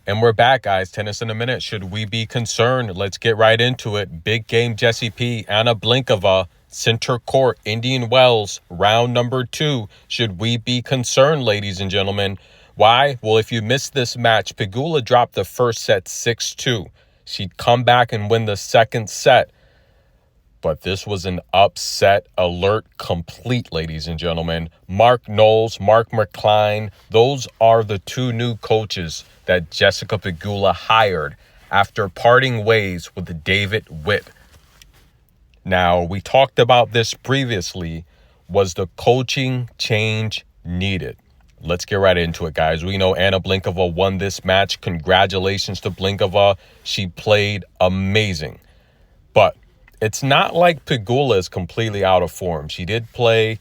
And we're back, guys. Tennis in a minute. Should we be concerned? Let's get right into it. Big game, Jesse P. Anna Blinkova, center court, Indian Wells, round number 2. Should we be concerned, ladies and gentlemen? Why? Well, if you missed this match, Pegula dropped the first set 6-2. She'd come back and win the second set. But this was an upset alert complete, ladies and gentlemen. Mark Knowles, Mark McCline, those are the 2 new coaches that Jessica Pegula hired after parting ways with David Witt. Now, we talked about this previously. Was the coaching change needed? Let's get right into it, guys. We know Anna Blinkova won this match. Congratulations to Blinkova. She played amazing. But it's not like Pegula is completely out of form. She did play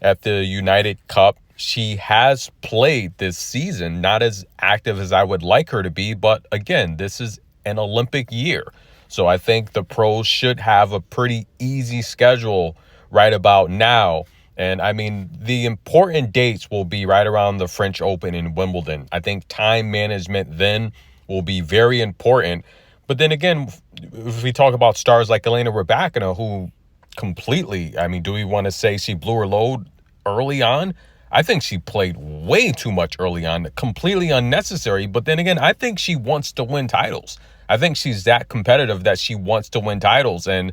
at the United Cup. She has played this season, not as active as I would like her to be. But again, this is an Olympic year. So I think the pros should have a pretty easy schedule right about now. And I mean, the important dates will be right around the French Open in Wimbledon. I think time management then will be very important. But then again, if we talk about stars like Elena Rybakina, who completely, I mean, do we want to say she blew her load early on? I think she played way too much early on, completely unnecessary. But then again, I think she wants to win titles. I think she's that competitive that she wants to win titles. And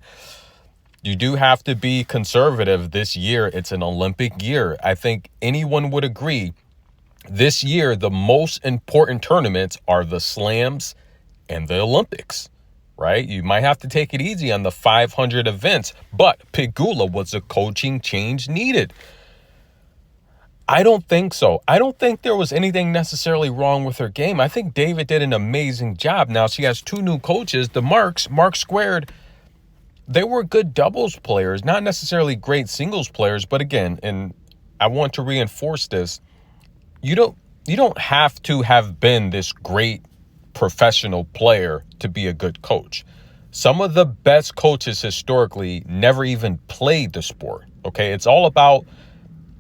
you do have to be conservative this year. It's an Olympic year. I think anyone would agree this year, the most important tournaments are the slams and the Olympics, right? You might have to take it easy on the 500 events, but Pegula, was a coaching change needed? I don't think so. I don't think there was anything necessarily wrong with her game. I think David did an amazing job. Now, she has 2 new coaches, the Mark Squared. They were good doubles players, not necessarily great singles players, but again, and I want to reinforce this, you don't have to have been this great professional player to be a good coach. Some of the best coaches historically never even played the sport. Okay, it's all about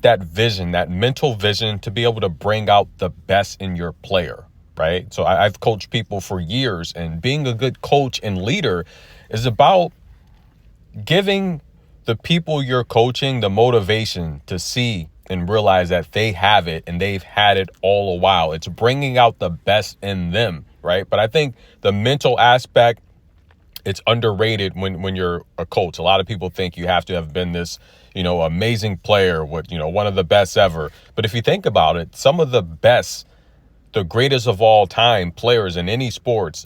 that vision, that mental vision to be able to bring out the best in your player, right? So I've coached people for years, and being a good coach and leader is about giving the people you're coaching the motivation to see and realize that they have it and they've had it all a while. It's bringing out the best in them, right? But I think the mental aspect, it's underrated when you're a coach. A lot of people think you have to have been this, amazing player, one of the best ever. But if you think about it, some of the best, the greatest of all time players in any sports,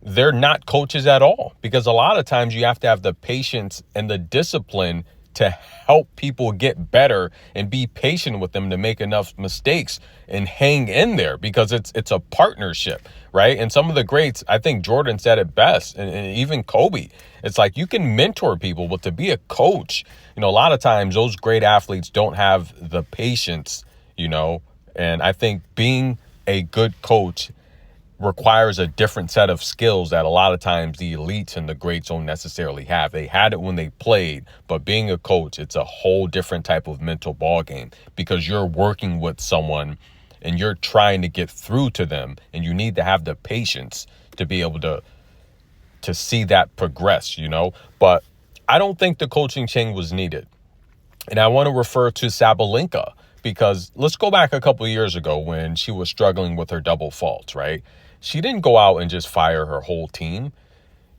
they're not coaches at all, because a lot of times you have to have the patience and the discipline to help people get better and be patient with them to make enough mistakes and hang in there, because it's a partnership, right? And some of the greats, I think Jordan said it best, and even Kobe, it's like you can mentor people, but to be a coach, a lot of times those great athletes don't have the patience, and I think being a good coach requires a different set of skills that a lot of times the elites and the greats don't necessarily have. They had it when they played, but being a coach, it's a whole different type of mental ball game, because you're working with someone and you're trying to get through to them, and you need to have the patience to be able to see that progress, But I don't think the coaching change was needed. And I want to refer to Sabalenka, because let's go back a couple of years ago when she was struggling with her double faults, right? She didn't go out and just fire her whole team.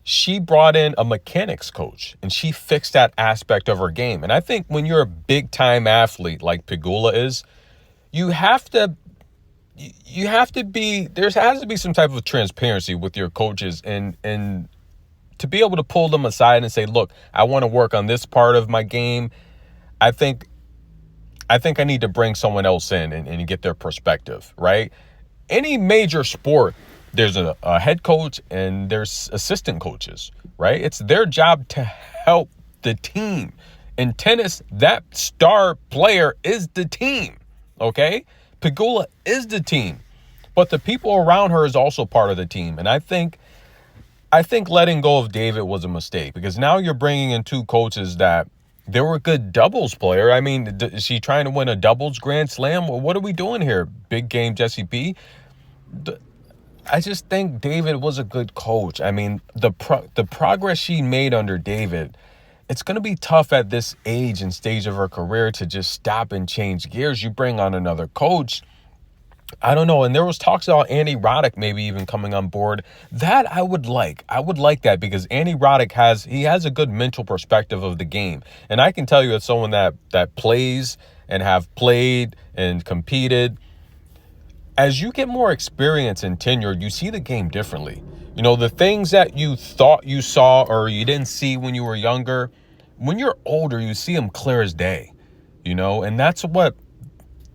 She brought in a mechanics coach, and she fixed that aspect of her game. And I think when you're a big-time athlete like Pegula is, there has to be some type of transparency with your coaches, and to be able to pull them aside and say, look, I want to work on this part of my game. I think I need to bring someone else in and get their perspective, right? Any major sport, there's a head coach and there's assistant coaches, right? It's their job to help the team. In tennis, that star player is the team, okay? Pegula is the team, but the people around her is also part of the team. And I think letting go of David was a mistake, because now you're bringing in 2 coaches that they were a good doubles player. I mean, is she trying to win a doubles Grand Slam? What are we doing here? Big game Jesse P. I just think David was a good coach. I mean, the progress she made under David, it's going to be tough at this age and stage of her career to just stop and change gears. You bring on another coach, I don't know. And there was talks about Andy Roddick maybe even coming on board. That I would like. I would like that because Andy Roddick has a good mental perspective of the game. And I can tell you as someone that plays and have played and competed, as you get more experience and tenure, you see the game differently. You know, the things that you thought you saw or you didn't see when you were younger, when you're older, you see them clear as day, you know, and that's what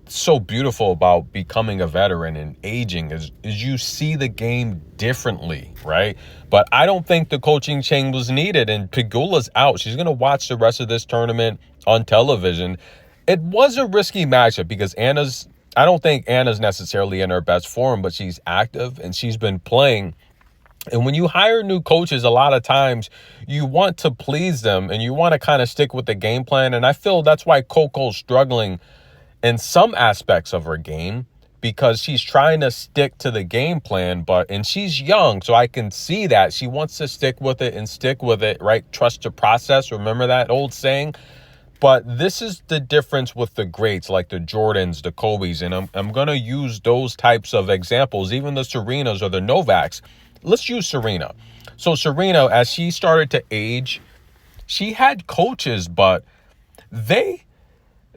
so beautiful about becoming a veteran and aging is you see the game differently, right? But I don't think the coaching change was needed, and Pegula's out. She's going to watch the rest of this tournament on television. It was a risky matchup because I don't think Anna's necessarily in her best form, but she's active and she's been playing. And when you hire new coaches, a lot of times you want to please them and you want to kind of stick with the game plan. And I feel that's why Coco's struggling in some aspects of her game because she's trying to stick to the game plan, and she's young, so I can see that she wants to stick with it, right? Trust the process. Remember that old saying? But this is the difference with the greats like the Jordans, the Kobes, and I'm going to use those types of examples, even the Serenas or the Novaks. Let's use Serena. So Serena, as she started to age, she had coaches, but they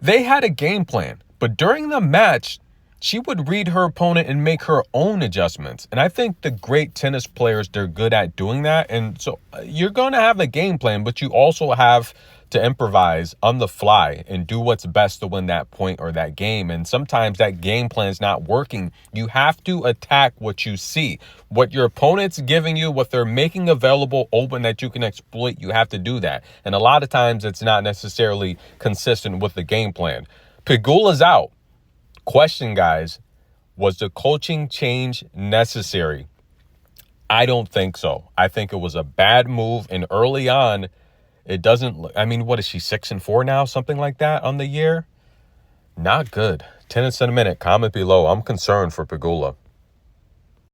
had a game plan, but during the match, she would read her opponent and make her own adjustments. And I think the great tennis players, they're good at doing that. And so you're going to have a game plan, but you also have to improvise on the fly and do what's best to win that point or that game. And sometimes that game plan is not working. You have to attack what you see, what your opponent's giving you, what they're making available open that you can exploit. You have to do that. And a lot of times it's not necessarily consistent with the game plan. Pegula's out. Question, guys, was the coaching change necessary? I don't think so. I think it was a bad move. And early on, it doesn't look, I mean, what is she, 6-4 now? Something like that on the year? Not good. Tennis in a minute. Comment below. I'm concerned for Pegula.